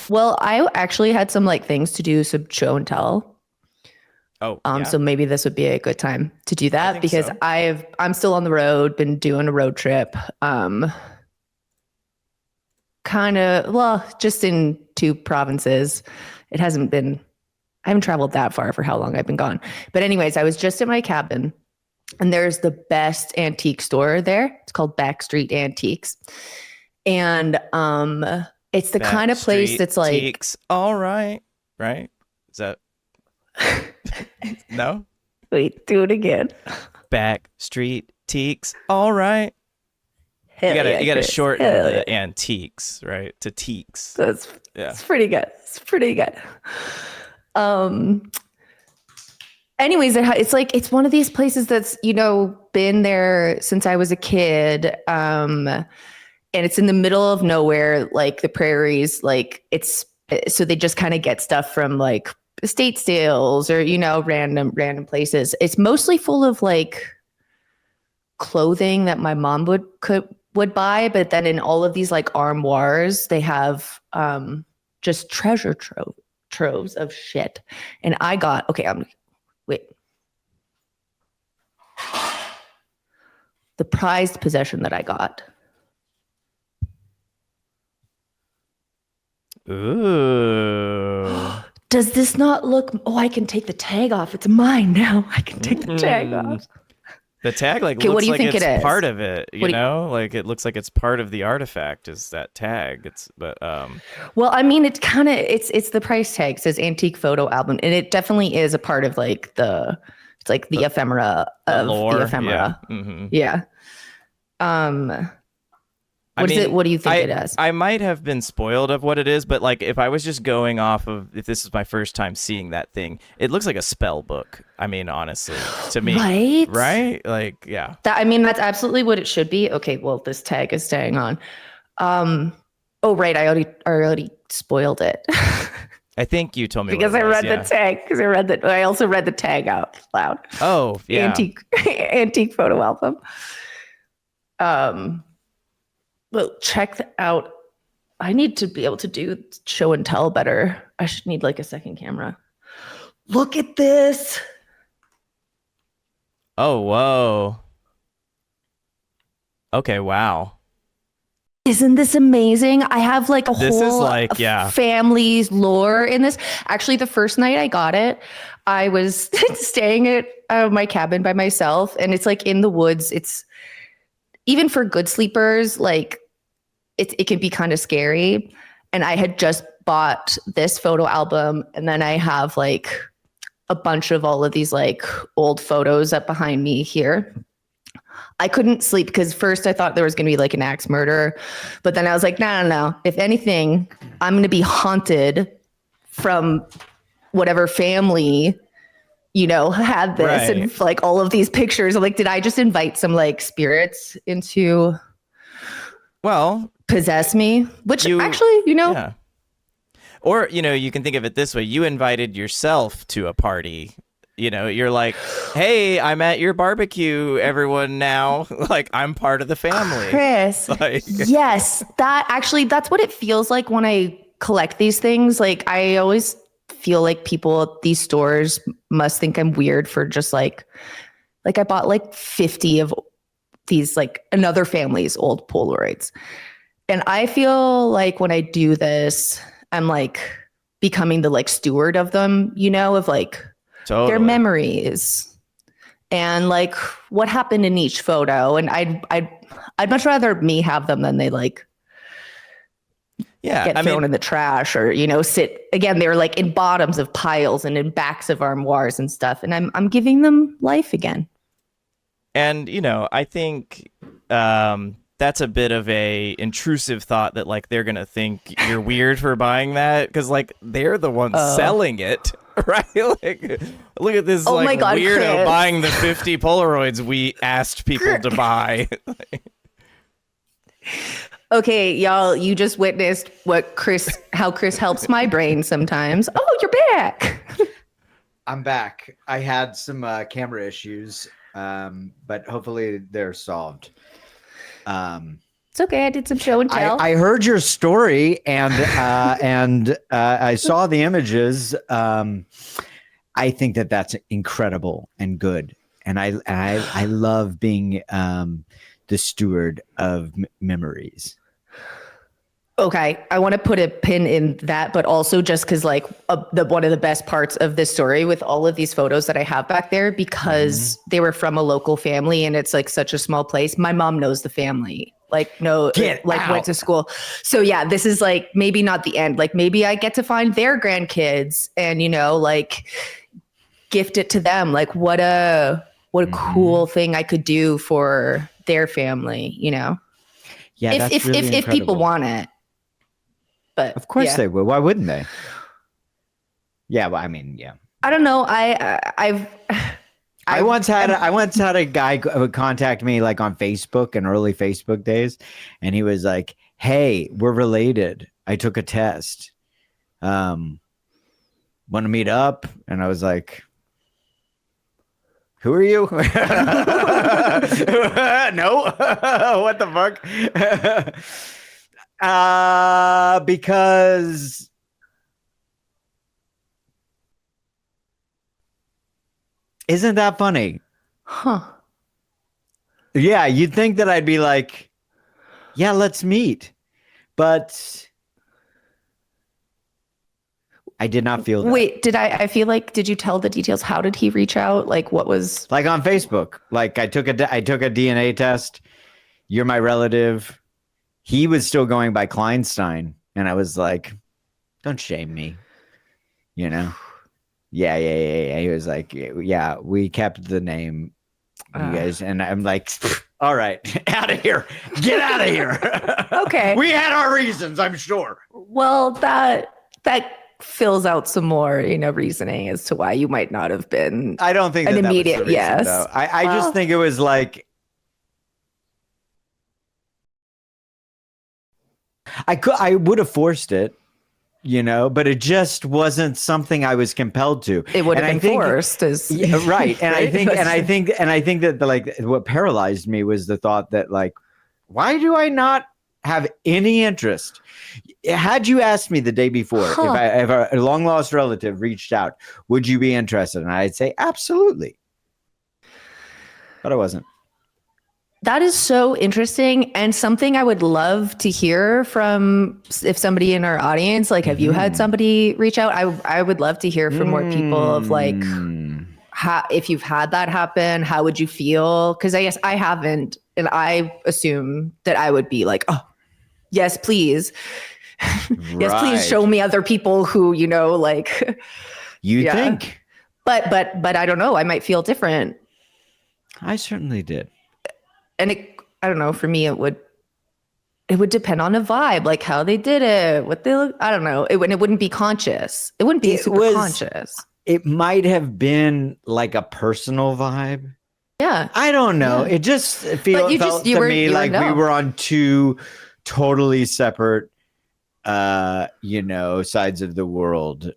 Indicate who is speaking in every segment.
Speaker 1: Well, I actually had some like things to do, some show and tell.
Speaker 2: Oh, yeah,
Speaker 1: So maybe this would be a good time to do
Speaker 2: I
Speaker 1: that
Speaker 2: think
Speaker 1: because
Speaker 2: so.
Speaker 1: I'm still on the road, been doing a road trip. Kind of, well, just in two provinces. It hasn't been, I haven't traveled that far for how long I've been gone. But anyways, I was just at my cabin and there's the best antique store there. It's called Backstreet Antiques. And it's the kind of place
Speaker 2: Backstreet
Speaker 1: that's like,
Speaker 2: Teaks. All right. Right? Is that no?
Speaker 1: wait, do it again.
Speaker 2: Backstreet Teaks. All right. You
Speaker 1: Hell
Speaker 2: gotta
Speaker 1: yeah,
Speaker 2: you gotta
Speaker 1: Chris.
Speaker 2: shorten
Speaker 1: Hell
Speaker 2: the
Speaker 1: yeah.
Speaker 2: antiques, right? To teaks.
Speaker 1: So
Speaker 2: Yeah.
Speaker 1: it's pretty good. It's pretty good. Um, anyways, it's like it's one of these places that's been there since I was a kid. And it's in the middle of nowhere, like the prairies. Like it's so they just kind of get stuff from like estate sales or random places. It's mostly full of like clothing that my mom would buy, but then in all of these like armoires, they have just troves of shit. And I got okay. Wait. The prized possession that I got.
Speaker 2: Ooh.
Speaker 1: Does this not look? Oh, I can take the tag off. It's mine now. I can take the tag
Speaker 2: Mm.
Speaker 1: off.
Speaker 2: The tag like
Speaker 1: Okay, what
Speaker 2: looks
Speaker 1: do you
Speaker 2: like
Speaker 1: think it
Speaker 2: it's
Speaker 1: is?
Speaker 2: part of it,
Speaker 1: What do you,
Speaker 2: Like it looks like it's part of the artifact is that tag. It's but
Speaker 1: well, I mean, it's the price tag. It says antique photo album, and it definitely is a part of like it's like the
Speaker 2: the,
Speaker 1: ephemera
Speaker 2: the
Speaker 1: of the
Speaker 2: lore, yeah.
Speaker 1: ephemera.
Speaker 2: Hmm.
Speaker 1: Yeah. Um,
Speaker 2: I
Speaker 1: what is it?
Speaker 2: mean,
Speaker 1: What do you think
Speaker 2: I
Speaker 1: it is?
Speaker 2: I might have been spoiled of what it is, but like if I was just going off of if this is my first time seeing that thing, it looks like a spell book. I mean, honestly, to me,
Speaker 1: Right?
Speaker 2: right? Like, yeah.
Speaker 1: I mean, that's absolutely what it should be. Okay, well, this tag is staying on. Um, oh, right. I already spoiled it.
Speaker 2: I think you told me what it
Speaker 1: Because I
Speaker 2: was.
Speaker 1: read the
Speaker 2: Yeah.
Speaker 1: tag. Because I also read the tag out loud.
Speaker 2: Oh, yeah.
Speaker 1: Antique antique photo album. Um, but check out. I need to be able to do show and tell better. I should need like a second camera. Look at this.
Speaker 2: Oh, whoa. Okay, wow.
Speaker 1: Isn't this amazing? I have like a
Speaker 2: This is
Speaker 1: whole
Speaker 2: like, yeah.
Speaker 1: family's lore in this. Actually, the first night I got it, I was staying at my cabin by myself, and it's like in the woods. It's even for good sleepers, like it can be kind of scary. And I had just bought this photo album, and then I have like a bunch of all of these like old photos up behind me here. I couldn't sleep because first I thought there was going to be like an axe murder, but then I was like, no, no, no. If anything, I'm going to be haunted from whatever family, had this
Speaker 2: Right.
Speaker 1: and like all of these pictures. I'm like, did I just invite some like spirits into
Speaker 2: Well,
Speaker 1: possess me? Which
Speaker 2: you,
Speaker 1: actually,
Speaker 2: yeah. Or, you can think of it this way. You invited yourself to a party. You're like, hey, I'm at your barbecue, everyone now. Like, I'm part of the family.
Speaker 1: Chris,
Speaker 2: Like,
Speaker 1: yes, that's what it feels like when I collect these things. Like I always feel like people at these stores must think I'm weird for just like I bought like 50 of these like another family's old Polaroids. And I feel like when I do this, I'm like becoming the like steward of them, of like their
Speaker 2: totally.
Speaker 1: memories and like what happened in each photo. And I'd much rather me have them than they like
Speaker 2: Yeah.
Speaker 1: get
Speaker 2: I
Speaker 1: thrown
Speaker 2: mean,
Speaker 1: in the trash or sit again. They're like in bottoms of piles and in backs of armoires and stuff. And I'm giving them life again.
Speaker 2: and, I think that's a bit of a intrusive thought that like they're gonna think you're weird for buying that because like they're the ones selling it, right? Like, look at this
Speaker 1: Oh
Speaker 2: like
Speaker 1: my God,
Speaker 2: weirdo
Speaker 1: Chris.
Speaker 2: buying the 50 Polaroids we asked people to buy.
Speaker 1: Okay, y'all, you just witnessed how Chris helps my brain sometimes. Oh, you're back.
Speaker 3: I'm back. I had some camera issues, but hopefully they're solved.
Speaker 1: It's okay. I did some show and tell.
Speaker 4: I heard your story and I saw the images. I think that's incredible and good. And I love being the steward of memories.
Speaker 1: Okay, I want to put a pin in that, but also just because like one of the best parts of this story with all of these photos that I have back there, because they were from a local family and it's like such a small place. My mom knows the family, like went to school. So yeah, this is like maybe not the end. Like maybe I get to find their grandkids and like gift it to them. Like what a cool thing I could do for their family.
Speaker 4: Yeah,
Speaker 1: if people want it. But
Speaker 4: of course they would. Why wouldn't they? Yeah, well, I mean, yeah.
Speaker 1: I don't know.
Speaker 4: I once had a guy who would contact me like on Facebook in early Facebook days, and he was like, "Hey, we're related. I took a test. Want to meet up?" And I was like, "Who are you?" No. What the fuck? Because isn't that funny?
Speaker 1: Huh.
Speaker 4: Yeah, you'd think that I'd be like, yeah, let's meet. But I did not feel that.
Speaker 1: Wait, I feel like, did you tell the details? How did he reach out? Like what was
Speaker 4: like on Facebook? Like I took a DNA test. You're my relative. He was still going by Kleinstein. And I was like, don't shame me. Yeah. He was like, yeah, we kept the name, you guys. And I'm like, all right, out of here. Get out of here.
Speaker 1: Okay.
Speaker 4: We had our reasons, I'm sure.
Speaker 1: Well, that fills out some more, reasoning as to why you might not have been.
Speaker 4: I don't think
Speaker 1: an
Speaker 4: that
Speaker 1: immediate
Speaker 4: was the reason,
Speaker 1: yes.
Speaker 4: Though. I just think it was like, I would have forced it, but it just wasn't something I was compelled to.
Speaker 1: It would have been forced,
Speaker 4: right. And I think that like what paralyzed me was the thought that like, why do I not have any interest? Had you asked me the day before if a long lost relative reached out, would you be interested? And I'd say absolutely, but I wasn't.
Speaker 1: That is so interesting, and something I would love to hear from if somebody in our audience, like, have you had somebody reach out? I would love to hear from more people of like, how, if you've had that happen, how would you feel? Because I guess I haven't, and I assume that I would be like, oh, yes, please. Yes, please show me other people who, like.
Speaker 4: You think.
Speaker 1: But I don't know. I might feel different.
Speaker 4: I certainly did.
Speaker 1: And I don't know, for me, it would depend on the vibe, like how they did it, what they look, I don't know. It wouldn't be conscious. It wouldn't be super conscious.
Speaker 4: It might have been like a personal vibe.
Speaker 1: Yeah.
Speaker 4: I don't know. Yeah. It just felt to me like we were on two totally separate, sides of the world.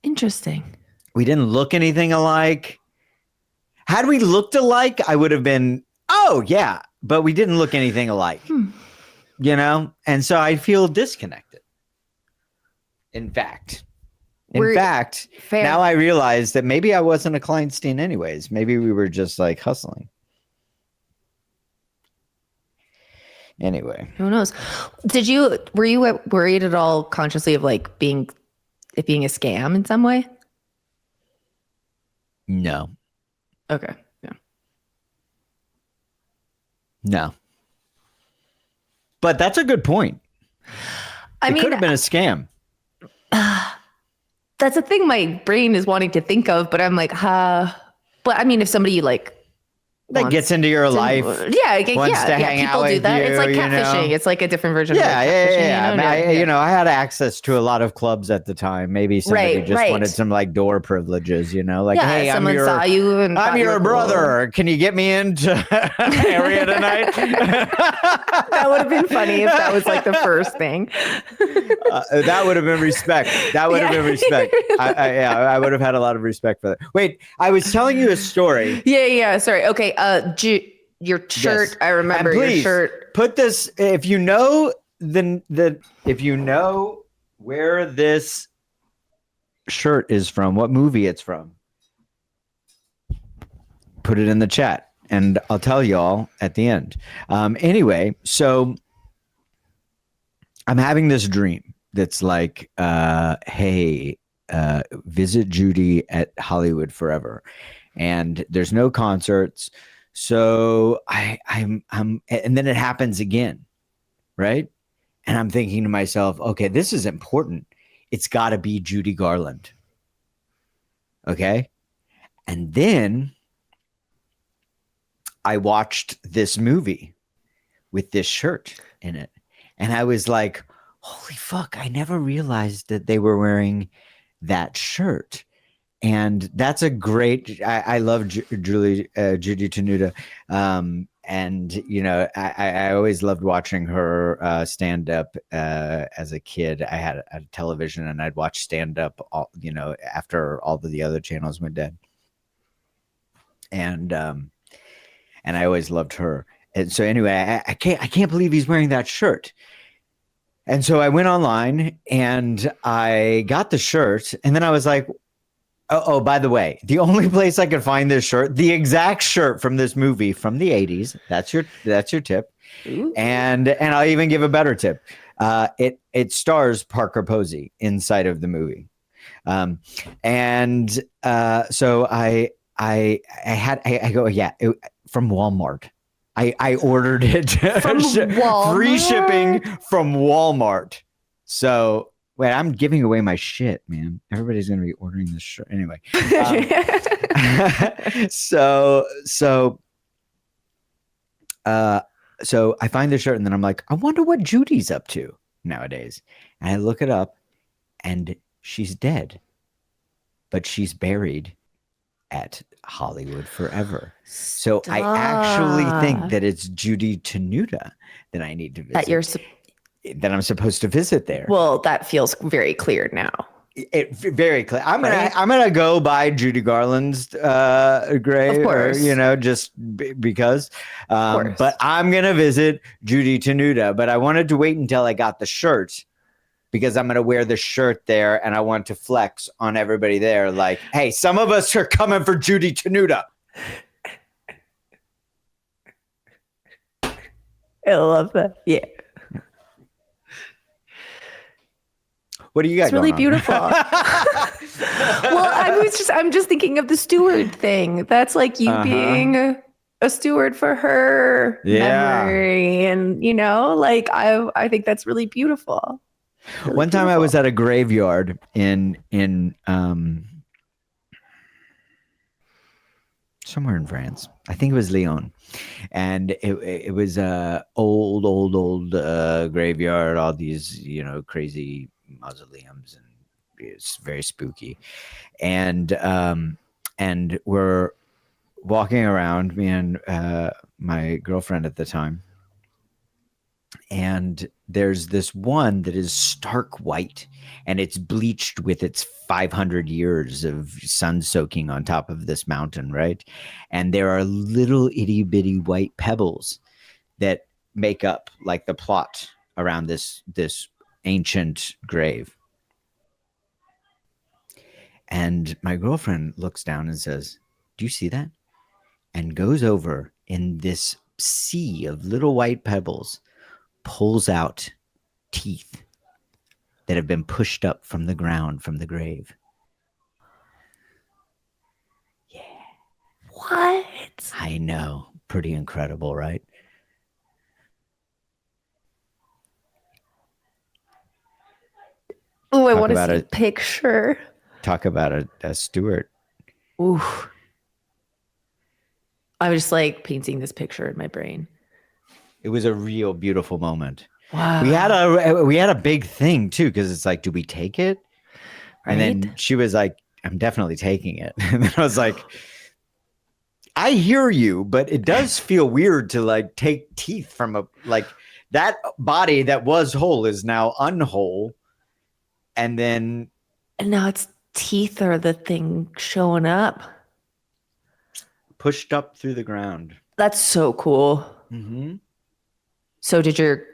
Speaker 1: Interesting.
Speaker 4: We didn't look anything alike. Had we looked alike, I would have been, oh yeah, but we didn't look anything alike, and so I feel disconnected. In fact,
Speaker 1: fair.
Speaker 4: Now I realize that maybe I wasn't a Kleinstein anyways. Maybe we were just like hustling. Anyway,
Speaker 1: who knows? Were you worried at all consciously of like being a scam in some way?
Speaker 4: No.
Speaker 1: Okay. Yeah.
Speaker 4: No. But that's a good point. It could have been a scam.
Speaker 1: That's a thing my brain is wanting to think of, but I'm like, but I mean, if somebody like
Speaker 4: that gets into your life,
Speaker 1: wants to hang out with you, it's like catfishing. It's like a different version of catfishing.
Speaker 4: I had access to a lot of clubs at the time. Maybe somebody just wanted some like door privileges, like, hey,
Speaker 1: someone saw you and
Speaker 4: I'm your brother. Cool. Can you get me into area tonight?
Speaker 1: That would have been funny if that was like the first thing.
Speaker 4: That would have been respect. I would have had a lot of respect for that. Wait, I was telling you a story.
Speaker 1: Yeah. Sorry. Okay. Your shirt.
Speaker 4: Yes.
Speaker 1: I remember
Speaker 4: And
Speaker 1: your
Speaker 4: please,
Speaker 1: shirt.
Speaker 4: put this, if you know if you know where this shirt is from, what movie it's from, put it in the chat and I'll tell y'all at the end. Anyway, so I'm having this dream that's like, hey, visit Judy at Hollywood Forever. And there's no concerts. So I'm, and then it happens again, right? And I'm thinking to myself, okay, this is important. It's got to be Judy Garland. Okay. And then I watched this movie with this shirt in it. And I was like, holy fuck, I never realized that they were wearing that shirt. And that's a great, I love Judy Tenuta. And, you know, I always loved watching her stand up as a kid. I had a television and I'd watch stand up, you know, after all of the other channels went dead. And I always loved her. And so anyway, I can't believe he's wearing that shirt. And so I went online and I got the shirt. And then I was like, oh, by the way, the only place I could find this shirt, the exact shirt from this movie from the 80s. That's your tip.
Speaker 1: Ooh.
Speaker 4: And I'll even give a better tip. It stars Parker Posey inside of the movie. So I go, yeah, from Walmart. I ordered it
Speaker 1: From Walmart?
Speaker 4: free shipping from Walmart. So wait, I'm giving away my shit, man. Everybody's gonna be ordering this shirt anyway. So I find the shirt and then I'm like, I wonder what Judy's up to nowadays. And I look it up, and she's dead, but she's buried at Hollywood Forever. So I actually think that it's Judy Tenuta that I need to visit. That I'm supposed to visit there.
Speaker 1: Well, that feels very clear now.
Speaker 4: Very clear. I'm gonna go by Judy Garland's grave,
Speaker 1: of course.
Speaker 4: Or, you know, just because. But I'm gonna visit Judy Tenuta. But I wanted to wait until I got the shirt, because I'm gonna wear the shirt there, and I want to flex on everybody there. Like, hey, some of us are coming for Judy Tenuta.
Speaker 1: I love that. Yeah.
Speaker 4: What do you got?
Speaker 1: It's really beautiful. Well, I'm just thinking of the steward thing. That's like you being a steward for her memory, and you know, like I think that's really beautiful. Really
Speaker 4: One time I was at a graveyard in somewhere in France. I think it was Lyon, and it was a old graveyard. All these, you know, crazy mausoleums, and it's very spooky. And we're walking around, me and my girlfriend at the time, and there's this one that is stark white, and it's bleached with its 500 years of sun soaking on top of this mountain, right? And there are little itty bitty white pebbles that make up like the plot around this ancient grave. And my girlfriend looks down and says, "Do you see that?" And goes over in this sea of little white pebbles, pulls out teeth that have been pushed up from the ground from the grave. Yeah.
Speaker 1: What?
Speaker 4: I know. Pretty incredible, right?
Speaker 1: Oh, I want to see a picture.
Speaker 4: Talk about a steward.
Speaker 1: Ooh. I was just like painting this picture in my brain.
Speaker 4: It was a real beautiful moment.
Speaker 1: Wow.
Speaker 4: We had a big thing too, because it's like, do we take it?
Speaker 1: Right?
Speaker 4: And then she was like, I'm definitely taking it. And then I was like, I hear you, but it does feel weird to like take teeth from a, like, that body that was whole is now unwhole. And
Speaker 1: now it's teeth are the thing showing up.
Speaker 4: Pushed up through the ground.
Speaker 1: That's so cool.
Speaker 4: Mm-hmm.
Speaker 1: So did your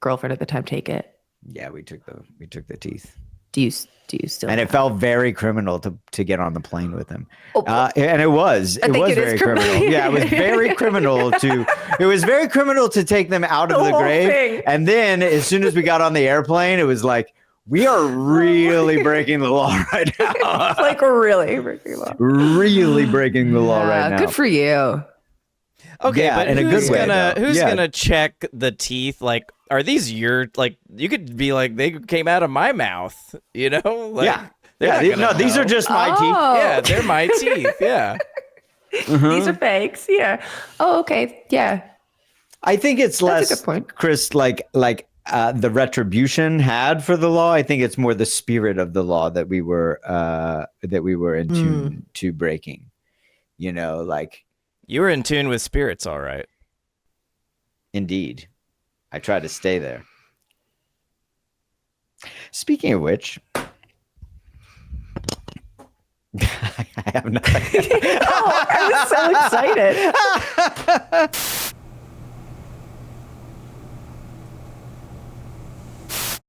Speaker 1: girlfriend at the time take it?
Speaker 4: Yeah, we took the teeth.
Speaker 1: Do you still?
Speaker 4: And it felt very criminal to get on the plane with him.
Speaker 1: Oh,
Speaker 4: And it was
Speaker 1: I think it is
Speaker 4: very criminal. Yeah, it was very criminal to take them out of the
Speaker 1: whole
Speaker 4: grave.
Speaker 1: thing.
Speaker 4: And then as soon as we got on the airplane, it was like, we are really breaking the law right now.
Speaker 1: like really breaking the law.
Speaker 4: Really breaking the law right now.
Speaker 1: Good for you.
Speaker 2: Okay,
Speaker 4: Yeah,
Speaker 2: but
Speaker 4: in a
Speaker 2: who's
Speaker 4: good way,
Speaker 2: gonna
Speaker 4: though.
Speaker 2: who's
Speaker 4: Yeah.
Speaker 2: gonna check the teeth? Like, are these your like? You could be like, they came out of my mouth. You know? Like,
Speaker 4: Yeah.
Speaker 2: they're
Speaker 4: Yeah.
Speaker 2: not gonna
Speaker 4: No, these
Speaker 2: know.
Speaker 4: are just my teeth.
Speaker 1: Oh.
Speaker 2: Yeah, they're my teeth. Yeah.
Speaker 1: These are fakes. Yeah. Oh, okay. Yeah.
Speaker 4: I think it's
Speaker 1: That's a
Speaker 4: less,
Speaker 1: good point.
Speaker 4: Chris, like the retribution had for the law. I think it's more the spirit of the law that we were in tune to breaking. You know, like,
Speaker 2: You were in tune with spirits, all right.
Speaker 4: indeed, I try to stay there. Speaking of which, I have nothing.
Speaker 1: Oh, I was so excited.